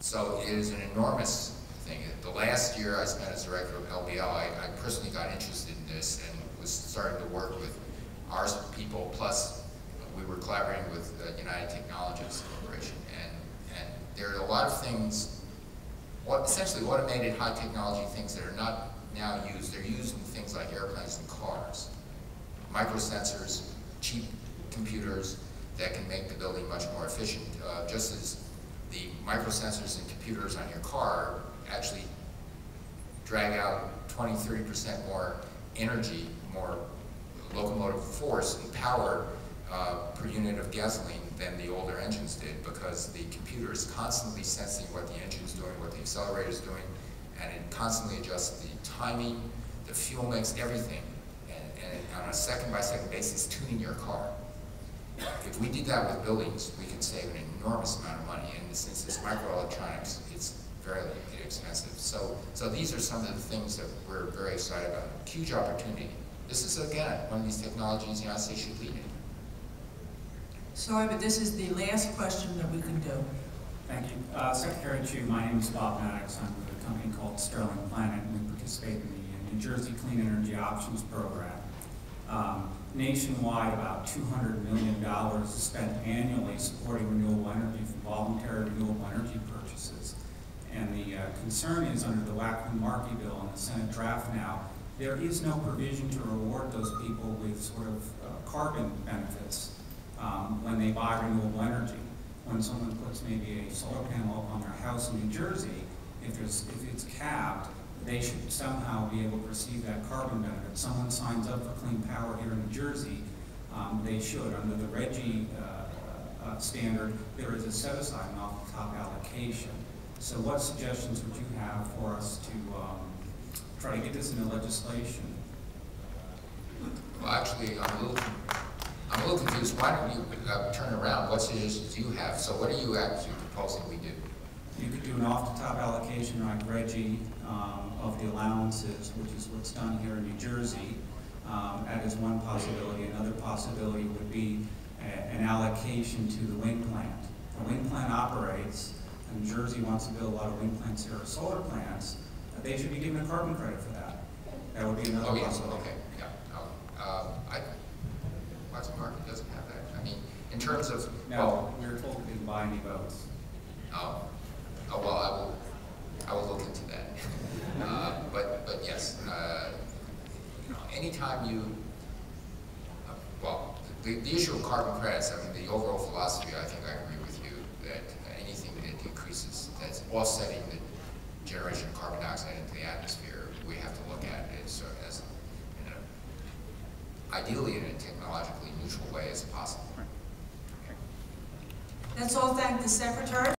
So it is an enormous thing. The last year I spent as director of LBL, I personally got interested in this and was starting to work with our people, plus we were collaborating with United Technologies Corporation. And there are a lot of things, essentially automated high technology things that are not now used. They're used in things like airplanes and cars. Microsensors, cheap computers that can make the building much more efficient. Just as the microsensors and computers on your car actually drag out 20–30% more energy, more locomotive force and power per unit of gasoline than the older engines did, because the computer is constantly sensing what the engine's doing, what the accelerator's doing, and it constantly adjusts the timing, the fuel mix, everything, and on a second-by-second basis tuning your car. If we did that with buildings, we could save an enormous amount of money, and since it's microelectronics, it's very inexpensive. So these are some of the things that we're very excited about. Huge opportunity. This is, again, one of these technologies the United States should lead in. Sorry, but this is the last question that we can do. Thank you. Secretary Chu, my name is Bob Maddox. I'm with a company called Sterling Planet, and we participate in the New Jersey Clean Energy Options Program. Nationwide, about $200 million is spent annually supporting renewable energy for voluntary renewable energy purchases. And the concern is, under the Waxman Markey bill in the Senate draft now, there is no provision to reward those people with sort of carbon benefits when they buy renewable energy. When someone puts maybe a solar panel on their house in New Jersey, if it's capped, they should somehow be able to receive that carbon benefit. Someone signs up for clean power here in New Jersey, they should. Under the RGGI standard, there is a set-aside and off-the-top allocation. So what suggestions would you have for us to try to get this into legislation? Well, actually, I'm a little confused. Why don't you turn around? What suggestions do you have? So what are you actually proposing we do? You could do an off-the-top allocation like RGGI of the allowances, which is what's done here in New Jersey. That is one possibility. Another possibility would be an allocation to the wind plant. The wind plant operates, and New Jersey wants to build a lot of wind plants here or solar plants. They should be given a carbon credit for that. That would be another possibility. Okay, yeah. Waxman Markey doesn't have that. I mean, in terms of... No, we were told we didn't buy any votes. Oh, well, I will look into that. But yes, anytime you, the issue of carbon credits, I mean, the overall philosophy, I think I agree with you, that anything that decreases, that's offsetting the generation of carbon dioxide into the atmosphere, we have to look at it as ideally in a technologically neutral way as possible. Let's all thank the Secretary.